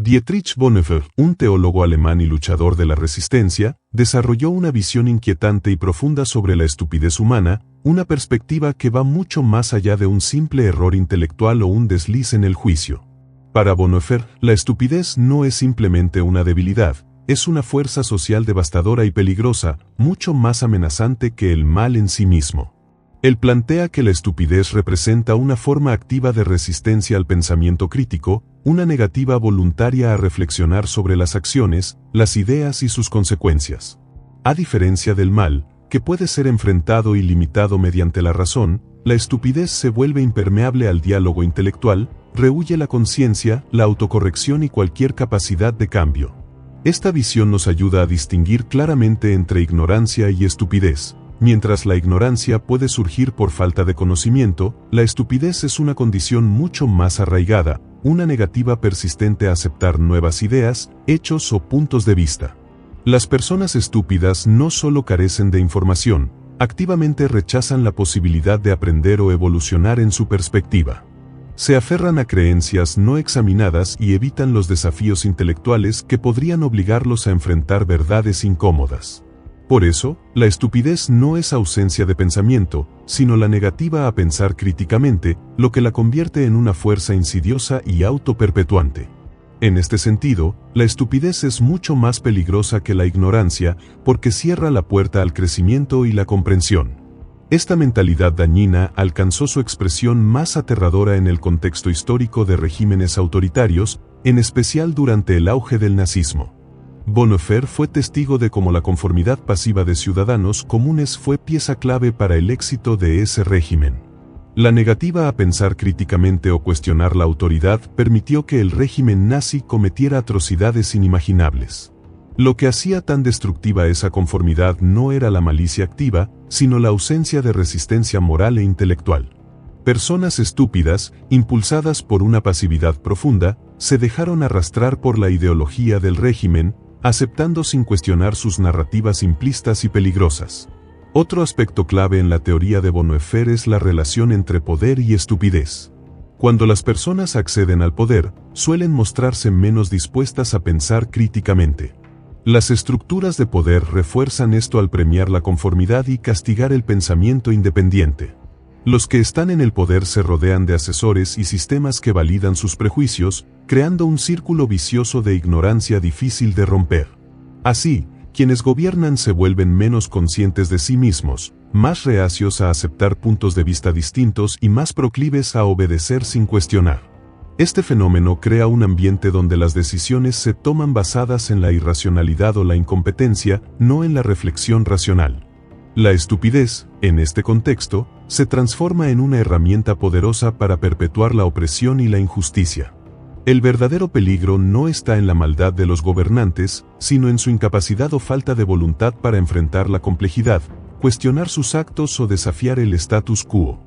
Dietrich Bonhoeffer, un teólogo alemán y luchador de la resistencia, desarrolló una visión inquietante y profunda sobre la estupidez humana, una perspectiva que va mucho más allá de un simple error intelectual o un desliz en el juicio. Para Bonhoeffer, la estupidez no es simplemente una debilidad, es una fuerza social devastadora y peligrosa, mucho más amenazante que el mal en sí mismo. Él plantea que la estupidez representa una forma activa de resistencia al pensamiento crítico, una negativa voluntaria a reflexionar sobre las acciones, las ideas y sus consecuencias. A diferencia del mal, que puede ser enfrentado y limitado mediante la razón, la estupidez se vuelve impermeable al diálogo intelectual, rehúye la conciencia, la autocorrección y cualquier capacidad de cambio. Esta visión nos ayuda a distinguir claramente entre ignorancia y estupidez. Mientras la ignorancia puede surgir por falta de conocimiento, la estupidez es una condición mucho más arraigada, una negativa persistente a aceptar nuevas ideas, hechos o puntos de vista. Las personas estúpidas no solo carecen de información, activamente rechazan la posibilidad de aprender o evolucionar en su perspectiva. Se aferran a creencias no examinadas y evitan los desafíos intelectuales que podrían obligarlos a enfrentar verdades incómodas. Por eso, la estupidez no es ausencia de pensamiento, sino la negativa a pensar críticamente, lo que la convierte en una fuerza insidiosa y autoperpetuante. En este sentido, la estupidez es mucho más peligrosa que la ignorancia, porque cierra la puerta al crecimiento y la comprensión. Esta mentalidad dañina alcanzó su expresión más aterradora en el contexto histórico de regímenes autoritarios, en especial durante el auge del nazismo. Bonhoeffer fue testigo de cómo la conformidad pasiva de ciudadanos comunes fue pieza clave para el éxito de ese régimen. La negativa a pensar críticamente o cuestionar la autoridad permitió que el régimen nazi cometiera atrocidades inimaginables. Lo que hacía tan destructiva esa conformidad no era la malicia activa, sino la ausencia de resistencia moral e intelectual. Personas estúpidas, impulsadas por una pasividad profunda, se dejaron arrastrar por la ideología del régimen, aceptando sin cuestionar sus narrativas simplistas y peligrosas. Otro aspecto clave en la teoría de Bonhoeffer es la relación entre poder y estupidez. Cuando las personas acceden al poder, suelen mostrarse menos dispuestas a pensar críticamente. Las estructuras de poder refuerzan esto al premiar la conformidad y castigar el pensamiento independiente. Los que están en el poder se rodean de asesores y sistemas que validan sus prejuicios, creando un círculo vicioso de ignorancia difícil de romper. Así, quienes gobiernan se vuelven menos conscientes de sí mismos, más reacios a aceptar puntos de vista distintos y más proclives a obedecer sin cuestionar. Este fenómeno crea un ambiente donde las decisiones se toman basadas en la irracionalidad o la incompetencia, no en la reflexión racional. La estupidez, en este contexto, se transforma en una herramienta poderosa para perpetuar la opresión y la injusticia. El verdadero peligro no está en la maldad de los gobernantes, sino en su incapacidad o falta de voluntad para enfrentar la complejidad, cuestionar sus actos o desafiar el status quo.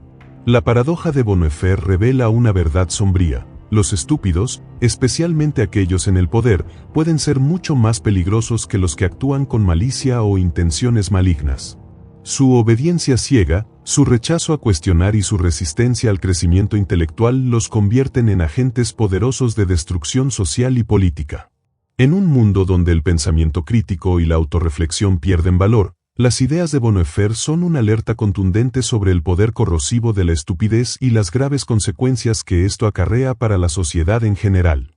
La paradoja de Bonhoeffer revela una verdad sombría. Los estúpidos, especialmente aquellos en el poder, pueden ser mucho más peligrosos que los que actúan con malicia o intenciones malignas. Su obediencia ciega, su rechazo a cuestionar y su resistencia al crecimiento intelectual los convierten en agentes poderosos de destrucción social y política. En un mundo donde el pensamiento crítico y la autorreflexión pierden valor, las ideas de Bonhoeffer son una alerta contundente sobre el poder corrosivo de la estupidez y las graves consecuencias que esto acarrea para la sociedad en general.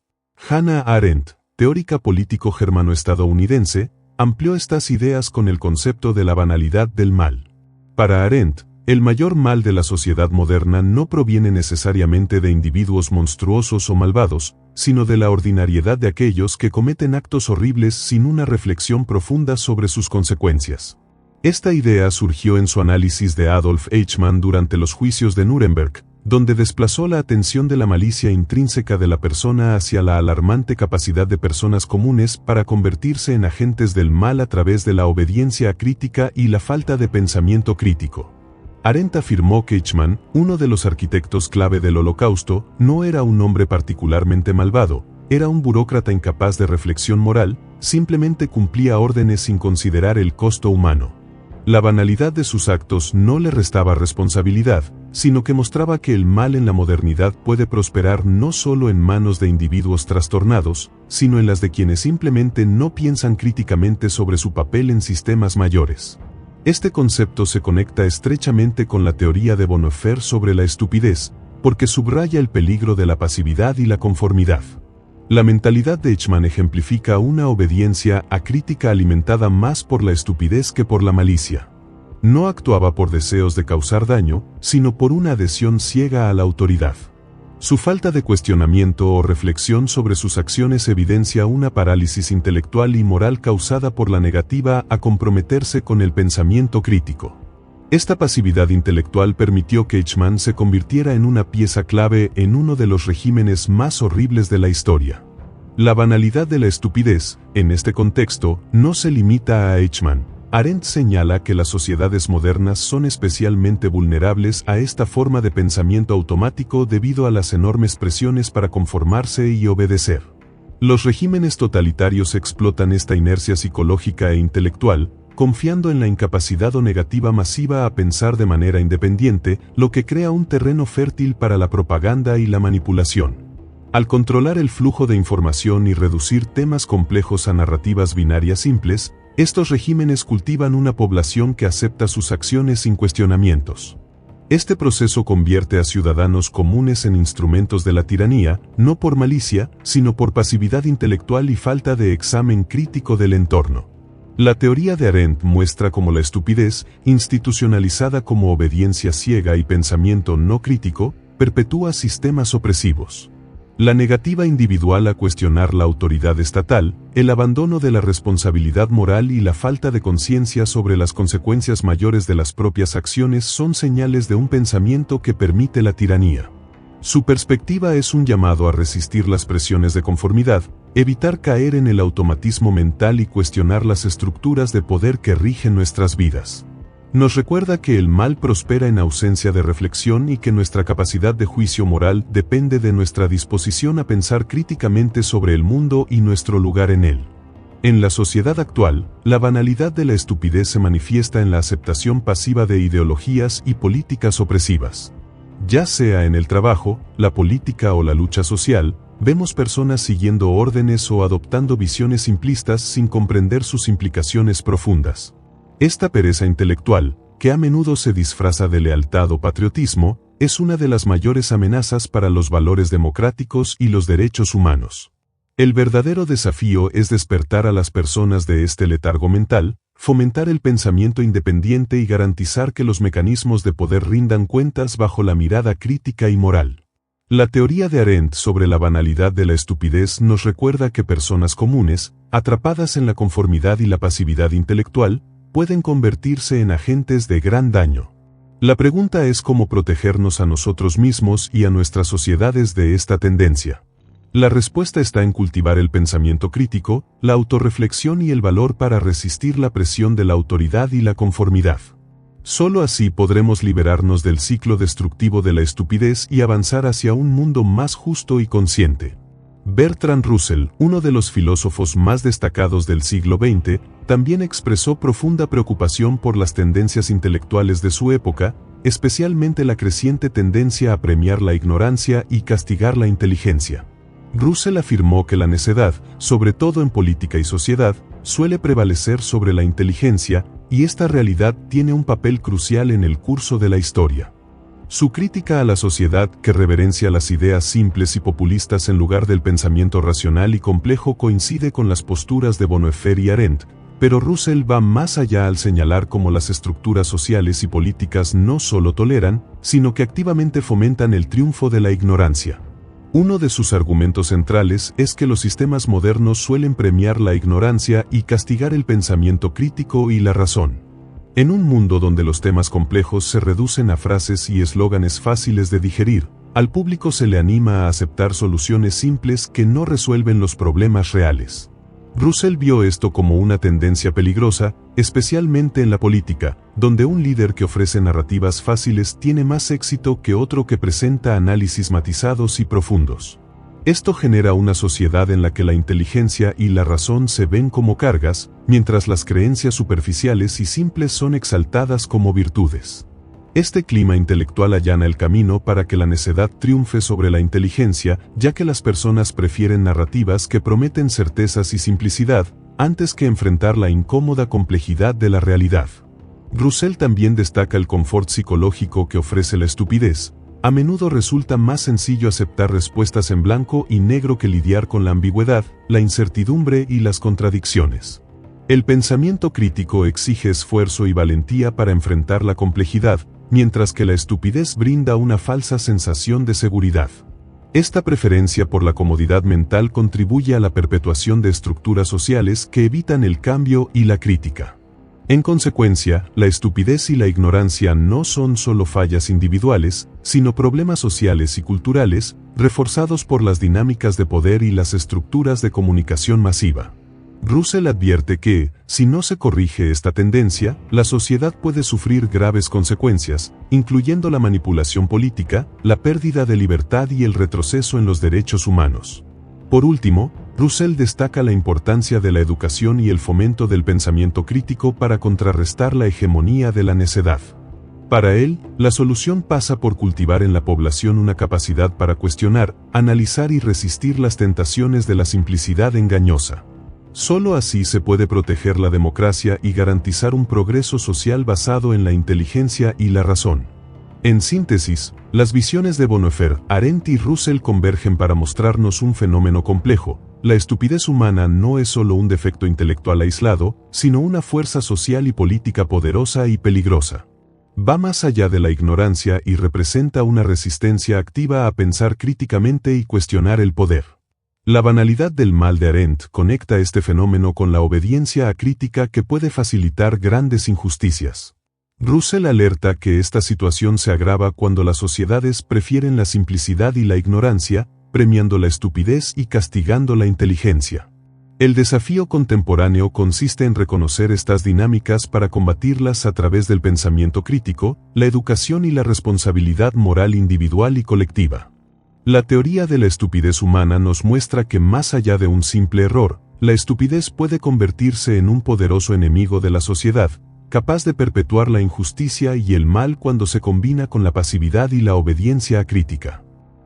Hannah Arendt, teórica político germano-estadounidense, amplió estas ideas con el concepto de la banalidad del mal. Para Arendt, el mayor mal de la sociedad moderna no proviene necesariamente de individuos monstruosos o malvados, sino de la ordinariedad de aquellos que cometen actos horribles sin una reflexión profunda sobre sus consecuencias. Esta idea surgió en su análisis de Adolf Eichmann durante los juicios de Nuremberg, donde desplazó la atención de la malicia intrínseca de la persona hacia la alarmante capacidad de personas comunes para convertirse en agentes del mal a través de la obediencia crítica y la falta de pensamiento crítico. Arendt afirmó que Eichmann, uno de los arquitectos clave del Holocausto, no era un hombre particularmente malvado, era un burócrata incapaz de reflexión moral, simplemente cumplía órdenes sin considerar el costo humano. La banalidad de sus actos no le restaba responsabilidad, sino que mostraba que el mal en la modernidad puede prosperar no solo en manos de individuos trastornados, sino en las de quienes simplemente no piensan críticamente sobre su papel en sistemas mayores. Este concepto se conecta estrechamente con la teoría de Bonhoeffer sobre la estupidez, porque subraya el peligro de la pasividad y la conformidad. La mentalidad de Eichmann ejemplifica una obediencia acrítica alimentada más por la estupidez que por la malicia. No actuaba por deseos de causar daño, sino por una adhesión ciega a la autoridad. Su falta de cuestionamiento o reflexión sobre sus acciones evidencia una parálisis intelectual y moral causada por la negativa a comprometerse con el pensamiento crítico. Esta pasividad intelectual permitió que Eichmann se convirtiera en una pieza clave en uno de los regímenes más horribles de la historia. La banalidad de la estupidez, en este contexto, no se limita a Eichmann. Arendt señala que las sociedades modernas son especialmente vulnerables a esta forma de pensamiento automático debido a las enormes presiones para conformarse y obedecer. Los regímenes totalitarios explotan esta inercia psicológica e intelectual, confiando en la incapacidad o negativa masiva a pensar de manera independiente, lo que crea un terreno fértil para la propaganda y la manipulación. Al controlar el flujo de información y reducir temas complejos a narrativas binarias simples, estos regímenes cultivan una población que acepta sus acciones sin cuestionamientos. Este proceso convierte a ciudadanos comunes en instrumentos de la tiranía, no por malicia, sino por pasividad intelectual y falta de examen crítico del entorno. La teoría de Arendt muestra cómo la estupidez, institucionalizada como obediencia ciega y pensamiento no crítico, perpetúa sistemas opresivos. La negativa individual a cuestionar la autoridad estatal, el abandono de la responsabilidad moral y la falta de conciencia sobre las consecuencias mayores de las propias acciones son señales de un pensamiento que permite la tiranía. Su perspectiva es un llamado a resistir las presiones de conformidad, evitar caer en el automatismo mental y cuestionar las estructuras de poder que rigen nuestras vidas. Nos recuerda que el mal prospera en ausencia de reflexión y que nuestra capacidad de juicio moral depende de nuestra disposición a pensar críticamente sobre el mundo y nuestro lugar en él. En la sociedad actual, la banalidad de la estupidez se manifiesta en la aceptación pasiva de ideologías y políticas opresivas. Ya sea en el trabajo, la política o la lucha social, vemos personas siguiendo órdenes o adoptando visiones simplistas sin comprender sus implicaciones profundas. Esta pereza intelectual, que a menudo se disfraza de lealtad o patriotismo, es una de las mayores amenazas para los valores democráticos y los derechos humanos. El verdadero desafío es despertar a las personas de este letargo mental, fomentar el pensamiento independiente y garantizar que los mecanismos de poder rindan cuentas bajo la mirada crítica y moral. La teoría de Arendt sobre la banalidad de la estupidez nos recuerda que personas comunes, atrapadas en la conformidad y la pasividad intelectual, pueden convertirse en agentes de gran daño. La pregunta es cómo protegernos a nosotros mismos y a nuestras sociedades de esta tendencia. La respuesta está en cultivar el pensamiento crítico, la autorreflexión y el valor para resistir la presión de la autoridad y la conformidad. Solo así podremos liberarnos del ciclo destructivo de la estupidez y avanzar hacia un mundo más justo y consciente. Bertrand Russell, uno de los filósofos más destacados del siglo XX, también expresó profunda preocupación por las tendencias intelectuales de su época, especialmente la creciente tendencia a premiar la ignorancia y castigar la inteligencia. Russell afirmó que la necedad, sobre todo en política y sociedad, suele prevalecer sobre la inteligencia, y esta realidad tiene un papel crucial en el curso de la historia. Su crítica a la sociedad que reverencia las ideas simples y populistas en lugar del pensamiento racional y complejo coincide con las posturas de Bonhoeffer y Arendt, pero Russell va más allá al señalar cómo las estructuras sociales y políticas no solo toleran, sino que activamente fomentan el triunfo de la ignorancia. Uno de sus argumentos centrales es que los sistemas modernos suelen premiar la ignorancia y castigar el pensamiento crítico y la razón. En un mundo donde los temas complejos se reducen a frases y eslóganes fáciles de digerir, al público se le anima a aceptar soluciones simples que no resuelven los problemas reales. Russell vio esto como una tendencia peligrosa, especialmente en la política, donde un líder que ofrece narrativas fáciles tiene más éxito que otro que presenta análisis matizados y profundos. Esto genera una sociedad en la que la inteligencia y la razón se ven como cargas, mientras las creencias superficiales y simples son exaltadas como virtudes. Este clima intelectual allana el camino para que la necedad triunfe sobre la inteligencia, ya que las personas prefieren narrativas que prometen certezas y simplicidad, antes que enfrentar la incómoda complejidad de la realidad. Russell también destaca el confort psicológico que ofrece la estupidez. A menudo resulta más sencillo aceptar respuestas en blanco y negro que lidiar con la ambigüedad, la incertidumbre y las contradicciones. El pensamiento crítico exige esfuerzo y valentía para enfrentar la complejidad, mientras que la estupidez brinda una falsa sensación de seguridad. Esta preferencia por la comodidad mental contribuye a la perpetuación de estructuras sociales que evitan el cambio y la crítica. En consecuencia, la estupidez y la ignorancia no son solo fallas individuales, sino problemas sociales y culturales, reforzados por las dinámicas de poder y las estructuras de comunicación masiva. Russell advierte que, si no se corrige esta tendencia, la sociedad puede sufrir graves consecuencias, incluyendo la manipulación política, la pérdida de libertad y el retroceso en los derechos humanos. Por último, Russell destaca la importancia de la educación y el fomento del pensamiento crítico para contrarrestar la hegemonía de la necedad. Para él, la solución pasa por cultivar en la población una capacidad para cuestionar, analizar y resistir las tentaciones de la simplicidad engañosa. Solo así se puede proteger la democracia y garantizar un progreso social basado en la inteligencia y la razón. En síntesis, las visiones de Bonhoeffer, Arendt y Russell convergen para mostrarnos un fenómeno complejo. La estupidez humana no es solo un defecto intelectual aislado, sino una fuerza social y política poderosa y peligrosa. Va más allá de la ignorancia y representa una resistencia activa a pensar críticamente y cuestionar el poder. La banalidad del mal de Arendt conecta este fenómeno con la obediencia acrítica que puede facilitar grandes injusticias. Russell alerta que esta situación se agrava cuando las sociedades prefieren la simplicidad y la ignorancia, premiando la estupidez y castigando la inteligencia. El desafío contemporáneo consiste en reconocer estas dinámicas para combatirlas a través del pensamiento crítico, la educación y la responsabilidad moral individual y colectiva. La teoría de la estupidez humana nos muestra que más allá de un simple error, la estupidez puede convertirse en un poderoso enemigo de la sociedad, capaz de perpetuar la injusticia y el mal cuando se combina con la pasividad y la obediencia acrítica.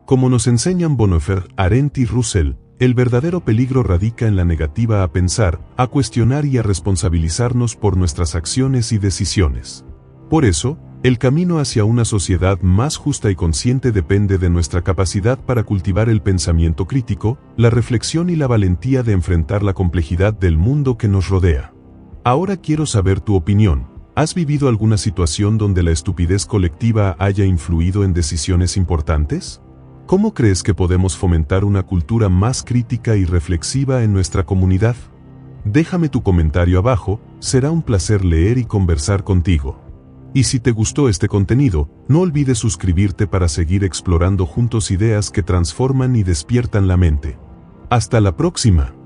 Como nos enseñan Bonhoeffer, Arendt y Russell, el verdadero peligro radica en la negativa a pensar, a cuestionar y a responsabilizarnos por nuestras acciones y decisiones. Por eso, el camino hacia una sociedad más justa y consciente depende de nuestra capacidad para cultivar el pensamiento crítico, la reflexión y la valentía de enfrentar la complejidad del mundo que nos rodea. Ahora quiero saber tu opinión. ¿Has vivido alguna situación donde la estupidez colectiva haya influido en decisiones importantes? ¿Cómo crees que podemos fomentar una cultura más crítica y reflexiva en nuestra comunidad? Déjame tu comentario abajo, será un placer leer y conversar contigo. Y si te gustó este contenido, no olvides suscribirte para seguir explorando juntos ideas que transforman y despiertan la mente. Hasta la próxima.